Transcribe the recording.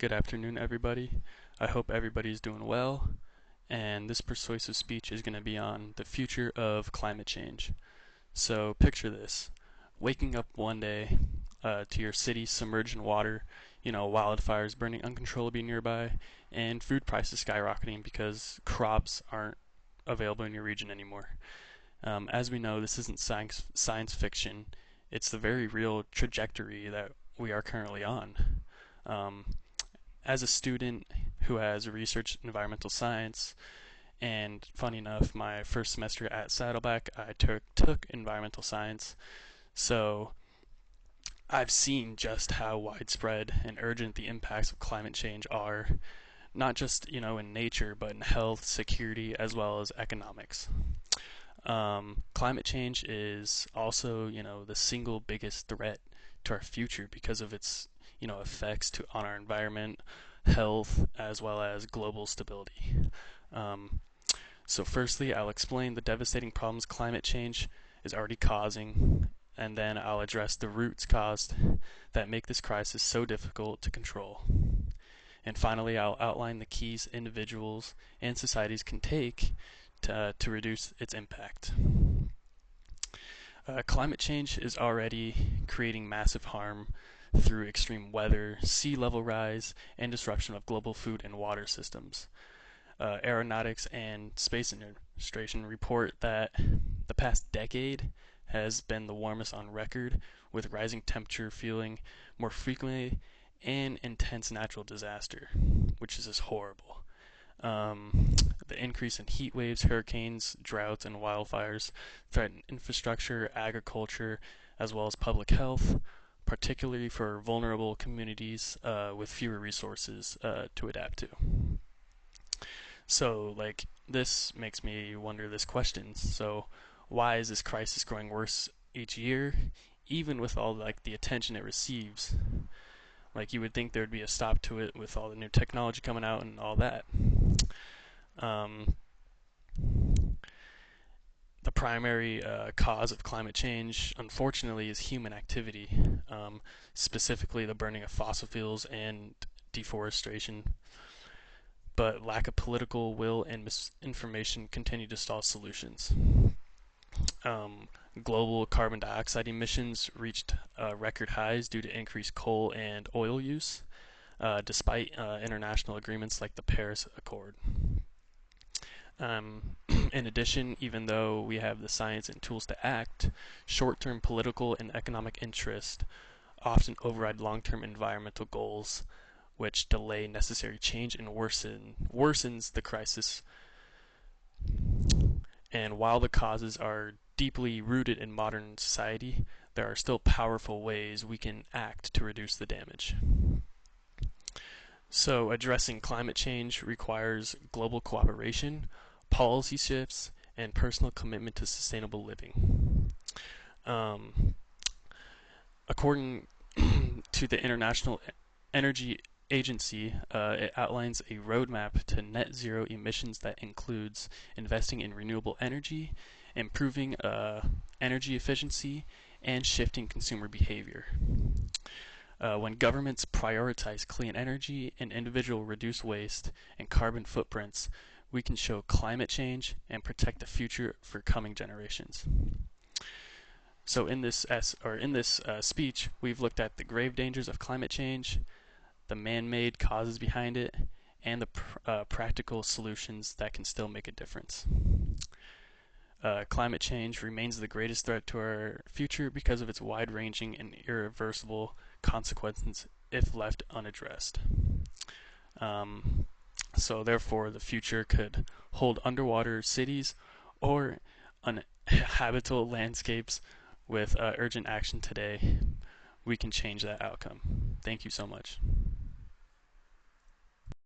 Good afternoon, everybody. I hope everybody's doing well. And this persuasive speech is going to be on the future of climate change. So, picture this waking up one day to your city submerged in water, wildfires burning uncontrollably nearby, and food prices skyrocketing because crops aren't available in your region anymore. As we know, this isn't science fiction, it's the very real trajectory that we are currently on. Um, as a student who has researched environmental science, and funny enough, my first semester at Saddleback, I took environmental science. So I've seen just how widespread and urgent the impacts of climate change are, not just in nature, but in health, security, as well as economics. Climate change is also the single biggest threat to our future because of its effects on our environment, health, as well as global stability. Um, so firstly, I'll explain the devastating problems climate change is already causing, and then I'll address the roots caused that make this crisis so difficult to control. And finally, I'll outline the keys individuals and societies can take to reduce its impact. Climate change is already creating massive harm through extreme weather, sea level rise, and disruption of global food and water systems. Aeronautics and Space Administration report that the past decade has been the warmest on record, with rising temperature fueling more frequently and intense natural disaster, which is just horrible. The increase in heat waves, hurricanes, droughts, and wildfires threaten infrastructure, agriculture, as well as public health, particularly for vulnerable communities with fewer resources to adapt to. So, this makes me wonder this question. So, why is this crisis growing worse each year, even with all the attention it receives? You would think there'd be a stop to it with all the new technology coming out and all that. Um, the primary cause of climate change, unfortunately, is human activity, specifically the burning of fossil fuels and deforestation. But lack of political will and misinformation continue to stall solutions. Um, Global carbon dioxide emissions reached record highs due to increased coal and oil use, despite international agreements like the Paris Accord. In addition, even though we have the science and tools to act, short-term political and economic interest often override long-term environmental goals, which delay necessary change and worsens the crisis. And while the causes are deeply rooted in modern society, there are still powerful ways we can act to reduce the damage. So, addressing climate change requires global cooperation, policy shifts, and personal commitment to sustainable living. According to the International Energy Agency, it outlines a roadmap to net zero emissions that includes investing in renewable energy, improving energy efficiency, and shifting consumer behavior. When governments prioritize clean energy and individual reduce waste and carbon footprints, we can show climate change and protect the future for coming generations. So in this speech, we've looked at the grave dangers of climate change, the man-made causes behind it, and the practical solutions that can still make a difference. Climate change remains the greatest threat to our future because of its wide-ranging and irreversible consequences if left unaddressed. So therefore, the future could hold underwater cities or uninhabitable landscapes. With urgent action today, we can change that outcome. Thank you so much.